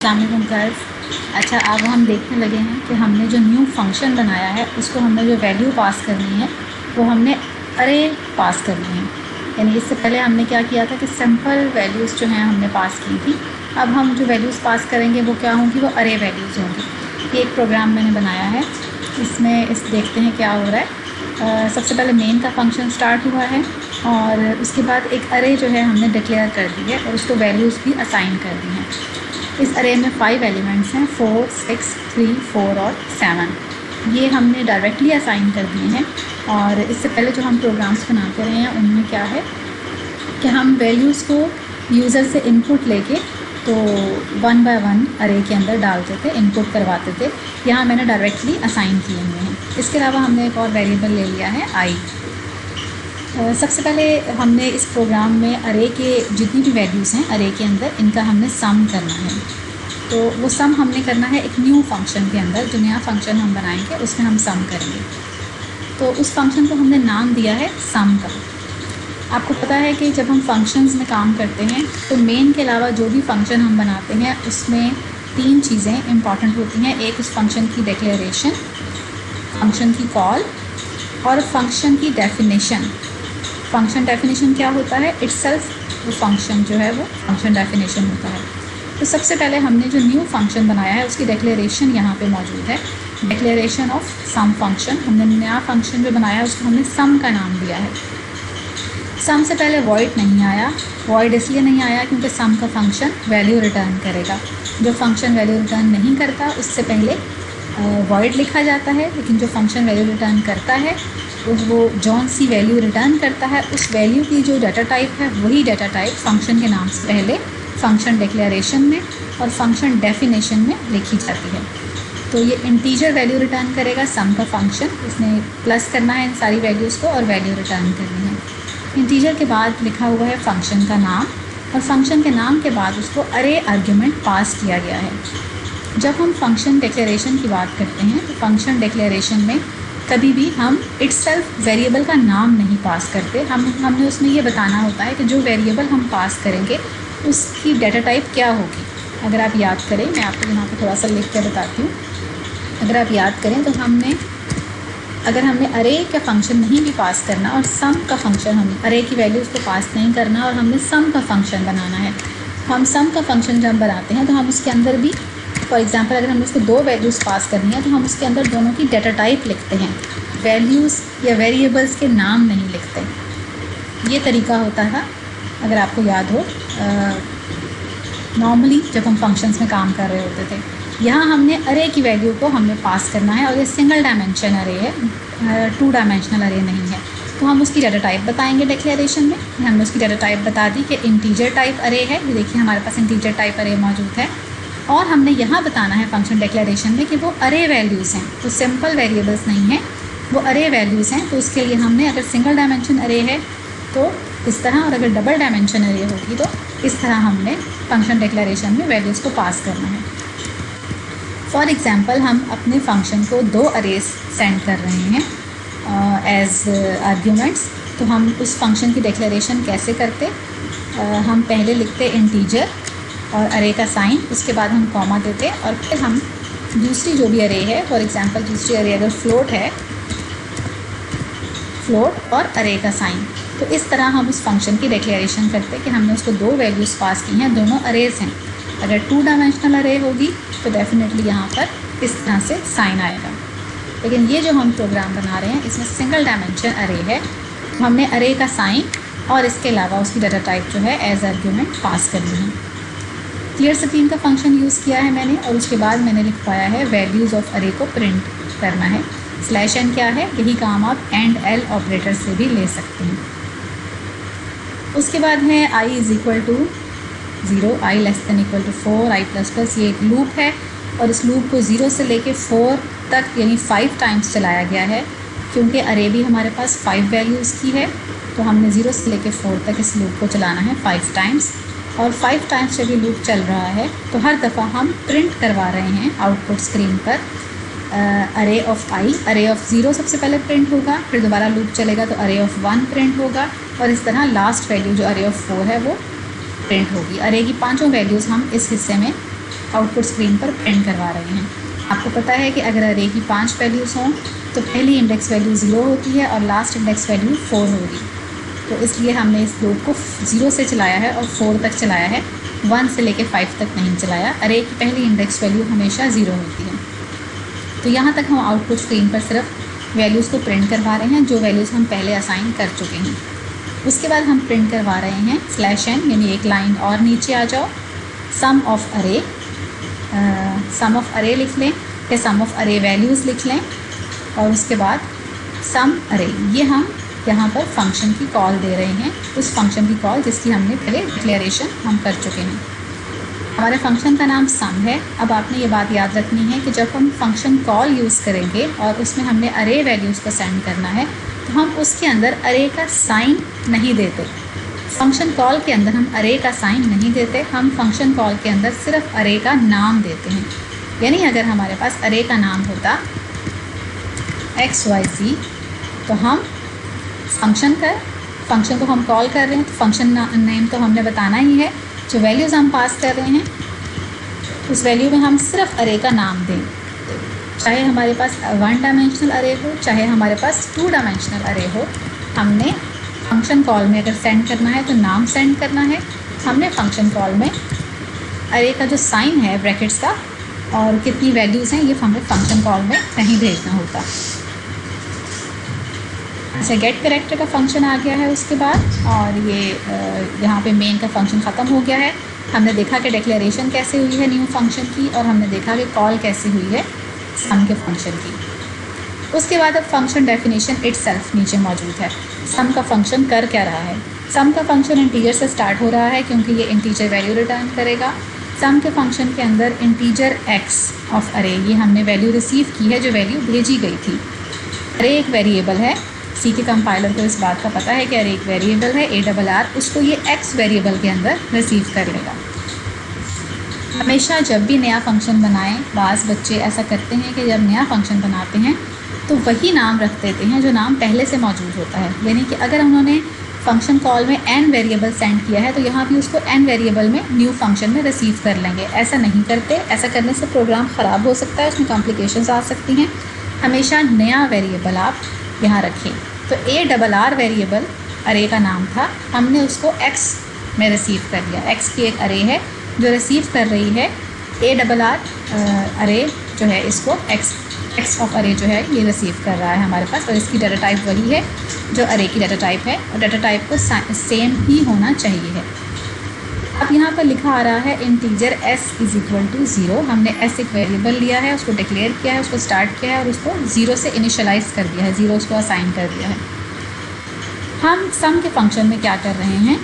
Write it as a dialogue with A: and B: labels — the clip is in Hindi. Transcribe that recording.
A: अस्सलाम गाइस। अच्छा, अब हम देखने लगे हैं कि हमने जो न्यू फंक्शन बनाया है उसको हमने जो वैल्यू पास करनी है वो हमने अरे पास करनी है। यानी इससे पहले हमने क्या किया था कि सिंपल वैल्यूज़ जो हैं हमने पास की थी। अब हम जो वैल्यूज़ पास करेंगे वो क्या होंगी, वो अरे वैल्यूज़ होंगी। ये एक प्रोग्राम मैंने बनाया है, इसमें देखते हैं क्या हो रहा है। सबसे पहले मेन का फंक्शन स्टार्ट हुआ है और उसके बाद एक अरे जो है हमने डिक्लेयर कर दी है और उसको वैल्यूज़ भी असाइन कर दी हैं। इस अरे में 5 एलिमेंट्स हैं, 4, 6, 3, 4 और 7। ये हमने डायरेक्टली असाइन कर दिए हैं। और इससे पहले जो हम प्रोग्राम्स बनाते रहे हैं उनमें क्या है कि हम वैल्यूज़ को यूज़र से इनपुट लेके तो 1 बाय 1 अरे के अंदर डालते थे, इनपुट करवाते थे। यहाँ मैंने डायरेक्टली असाइन किए हुए हैं। इसके अलावा हमने एक और वेरिएबल ले लिया है आई। सबसे पहले हमने इस प्रोग्राम में अरे के जितनी भी वैल्यूज़ हैं अरे के अंदर, इनका हमने सम करना है। तो वो सम हमने करना है एक न्यू फंक्शन के अंदर। जो नया फंक्शन हम बनाएंगे उसमें हम सम करेंगे। तो उस फंक्शन को हमने नाम दिया है सम का। आपको पता है कि जब हम फंक्शंस में काम करते हैं तो मेन के अलावा जो भी फंक्शन हम बनाते हैं उसमें 3 चीज़ें इम्पॉर्टेंट होती हैं। एक उस फंक्शन की डिक्लेरेशन, फंक्शन की कॉल और फंक्शन की डेफिनेशन। फंक्शन डेफिनेशन क्या होता है, इटसेल्फ वो फंक्शन जो है वो फंक्शन डेफिनेशन होता है। तो सबसे पहले हमने जो न्यू फंक्शन बनाया है उसकी डिक्लेरेशन यहाँ पे मौजूद है। Declaration of some function. हमने नया फंक्शन जो बनाया है उसको हमने सम का नाम दिया है। सम से पहले वॉइड नहीं आया। वॉइड इसलिए नहीं आया क्योंकि सम का फंक्शन वैल्यू रिटर्न करेगा। जो फंक्शन वैल्यू रिटर्न नहीं करता उससे पहले वॉइड लिखा जाता है, लेकिन जो फंक्शन वैल्यू रिटर्न करता है वो जौन सी वैल्यू रिटर्न करता है उस वैल्यू की जो डाटा टाइप है वही डाटा टाइप फंक्शन के नाम से पहले फंक्शन डिक्लेरेशन में और फंक्शन डेफिनेशन में लिखी जाती है। तो ये इंटीजर वैल्यू रिटर्न करेगा सम का फंक्शन। इसमें प्लस करना है इन सारी वैल्यूज़ को और वैल्यू रिटर्न करनी है। इंटीजर के बाद लिखा हुआ है फंक्शन का नाम और फंक्शन के नाम के बाद उसको अरे आर्ग्यूमेंट पास किया गया है। जब हम फंक्शन डिक्लेरेशन की बात करते हैं तो फंक्शन डिक्लेरेशन में कभी भी हम इटसेल्फ वेरिएबल का नाम नहीं पास करते। हमने उसमें ये बताना होता है कि जो वेरिएबल हम पास करेंगे उसकी डाटा टाइप क्या होगी। अगर आप याद करें, मैं आपको यहाँ पे थोड़ा सा लिख कर बताती हूँ। अगर आप याद करें तो अगर हमने अरे का फंक्शन नहीं भी पास करना और सम का फंक्शन, हम अरे की वैल्यूज़ को पास नहीं करना और हमने सम का फंक्शन बनाना है। हम सम का फंक्शन जब बनाते हैं तो हम उसके अंदर भी, फॉर एग्जांपल अगर हम उसको 2 वैल्यूज़ पास करनी है तो हम उसके अंदर दोनों की डाटा टाइप लिखते हैं, वैल्यूज़ या वेरिएबल्स के नाम नहीं लिखते। ये तरीका होता है, अगर आपको याद हो, नॉर्मली जब हम फंक्शंस में काम कर रहे होते थे। यहाँ हमने अरे की वैल्यू को हमने पास करना है और ये सिंगल डायमेंशन अरे है, 2 डायमेंशनल अरे नहीं है। तो हम उसकी डाटा टाइप बताएंगे डिक्लेरेशन में। हमने उसकी डाटा टाइप बता दी कि इंटीजर टाइप अरे है। ये देखिए हमारे पास इंटीजर टाइप अरे मौजूद है। और हमने यहाँ बताना है फंक्शन डिक्लेरेशन में कि वो अरे वैल्यूज़ हैं, तो सिंपल वेरिएबल्स नहीं हैं, वो अरे वैल्यूज़ हैं। तो उसके लिए हमने, अगर सिंगल डायमेंशन अरे है तो इस तरह, और अगर डबल डायमेंशन अरे होगी तो इस तरह हमने फंक्शन डिक्लेरेशन में वैल्यूज़ को पास करना है। फॉर एग्ज़ाम्पल हम अपने फंक्शन को 2 अरेज सेंड कर रहे हैं एज आर्ग्यूमेंट्स। तो हम उस फंक्शन की डिक्लेरेशन कैसे करते, हम पहले लिखते इंटीजर और अरे का साइन, उसके बाद हम कॉमा देते और फिर हम दूसरी जो भी अरे है, फॉर एग्जांपल दूसरी अरे अगर फ्लोट है, फ्लोट और अरे का साइन, तो इस तरह हम उस फंक्शन की डिक्लेरेशन करते कि हमने उसको 2 वैल्यूज़ पास की हैं, दोनों अरेज हैं। अगर 2 डायमेंशनल अरे होगी तो डेफिनेटली यहाँ पर इस तरह से साइन आएगा। लेकिन ये जो हम प्रोग्राम बना रहे हैं इसमें सिंगल डायमेंशन अरे है, तो हमने अरे का साइन और इसके अलावा उसकी डाटा टाइप जो है एज आर्ग्यूमेंट पास करनी है। क्लियर स्क्रीन का फंक्शन यूज़ किया है मैंने और उसके बाद मैंने लिखवाया है वैल्यूज़ ऑफ अरे को प्रिंट करना है। /n क्या है, यही काम आप एंड एल ऑपरेटर से भी ले सकते हैं। उसके बाद है i = 0, i <= 4, i++। ये एक लूप है और इस लूप को 0 से लेके 4 तक यानी 5 टाइम्स चलाया गया है। क्योंकि अरे भी हमारे पास 5 वैल्यूज़ की है तो हमने 0 से लेके 4 तक इस लूप को चलाना है 5 टाइम्स। और 5 टाइम्स जब ये लूप चल रहा है तो हर दफ़ा हम प्रिंट करवा रहे हैं आउटपुट स्क्रीन पर अरे ऑफ आई। अरे ऑफ 0 सबसे पहले प्रिंट होगा, फिर दोबारा लूप चलेगा तो अरे ऑफ 1 प्रिंट होगा और इस तरह लास्ट वैल्यू जो अरे ऑफ 4 है वो प्रिंट होगी। अरे की 5 वैल्यूज़ हम इस हिस्से में आउटपुट स्क्रीन पर प्रिंट करवा रहे हैं। आपको पता है कि अगर अरे की 5 वैल्यूज़ हों तो पहली इंडेक्स वैल्यू 0 होती है और लास्ट इंडेक्स वैल्यू 4 होगी। तो इसलिए हमने इस लूप को 0 से चलाया है और 4 तक चलाया है, 1 से लेकर 5 तक नहीं चलाया। अरे की पहली इंडेक्स वैल्यू हमेशा 0 होती है। तो यहाँ तक हम आउटपुट स्क्रीन पर सिर्फ वैल्यूज़ को प्रिंट करवा रहे हैं, जो वैल्यूज़ हम पहले असाइन कर चुके हैं। उसके बाद हम प्रिंट करवा रहे हैं /n, यानी एक लाइन और नीचे आ जाओ, सम ऑफ अरे। सम ऑफ अरे लिख लें या सम ऑफ अरे वैल्यूज़ लिख लें और उसके बाद सम अरे। ये हम यहाँ पर फंक्शन की कॉल दे रहे हैं, उस फंक्शन की कॉल जिसकी हमने पहले डिक्लेरेशन हम कर चुके हैं। हमारे फंक्शन का नाम सम है। अब आपने ये बात याद रखनी है कि जब हम फंक्शन कॉल यूज़ करेंगे और उसमें हमने अरे वैल्यूज़ को सेंड करना है तो हम उसके अंदर अरे का साइन नहीं देते। फंक्शन कॉल के अंदर हम अरे का साइन नहीं देते, हम फंक्शन कॉल के अंदर सिर्फ अरे का नाम देते हैं। यानी अगर हमारे पास अरे का नाम होता XYZ तो हम फंक्शन को हम कॉल कर रहे हैं तो फंक्शन नेम तो हमने बताना ही है। जो वैल्यूज़ हम पास कर रहे हैं उस वैल्यू में हम सिर्फ अरे का नाम दें, चाहे हमारे पास 1 डायमेंशनल अरे हो, चाहे हमारे पास 2 डायमेंशनल अरे हो। हमने फंक्शन कॉल में अगर सेंड करना है तो नाम सेंड करना है। हमने फंक्शन कॉल में अरे का जो साइन है ब्रैकेट्स का और कितनी वैल्यूज़ हैं ये हमें फंक्शन कॉल में नहीं भेजना होता। अच्छा, गेट कैरेक्टर का फंक्शन आ गया है उसके बाद, और ये यहाँ पे मेन का फंक्शन ख़त्म हो गया है। हमने देखा कि डिक्लेरेशन कैसे हुई है न्यू फंक्शन की, और हमने देखा कि कॉल कैसे हुई है सम के फंक्शन की। उसके बाद अब फंक्शन डेफिनेशन इटसेल्फ नीचे मौजूद है। सम का फंक्शन कर क्या रहा है? सम का फंक्शन इंटीजर से स्टार्ट हो रहा है क्योंकि ये इंटीजर वैल्यू रिटर्न करेगा। सम के फंक्शन के अंदर इंटीजर x ऑफ अरे, ये हमने वैल्यू रिसीव की है जो वैल्यू भेजी गई थी। अरे एक वेरिएबल है, सी के कंपाइलर को इस बात का पता है कि अरे एक वेरिएबल है ARR, उसको ये x वेरिएबल के अंदर रिसीव कर लेगा। हमेशा जब भी नया फंक्शन बनाएं, बाज़ बच्चे ऐसा करते हैं कि जब नया फंक्शन बनाते हैं तो वही नाम रख देते हैं जो नाम पहले से मौजूद होता है। यानी कि अगर उन्होंने फंक्शन कॉल में n वेरिएबल सेंड किया है तो यहाँ भी उसको n वेरिएबल में न्यू फंक्शन में रिसीव कर लेंगे। ऐसा नहीं करते, ऐसा करने से प्रोग्राम ख़राब हो सकता है, उसमें कॉम्प्लिकेशंस आ सकती हैं। हमेशा नया वेरिएबल आप यहाँ रखें। तो ARR वेरिएबल अरे का नाम था, हमने उसको x में रिसीव कर लिया। x की एक अरे है जो रिसीव कर रही है ARR अरे जो है, इसको x ऑफ अरे जो है ये रिसीव कर रहा है हमारे पास, और इसकी डाटा टाइप वही है जो अरे की डाटा टाइप है, और डाटा टाइप को सेम ही होना चाहिए है। अब यहाँ पर लिखा आ रहा है इंटीजर s = 0। हमने s एक वेरिएबल लिया है, उसको डिक्लेयर किया है, उसको स्टार्ट किया है और उसको 0 से इनिशियलाइज़ कर दिया है, 0 उसको असाइन कर दिया है। हम सम के फंक्शन में क्या कर रहे हैं,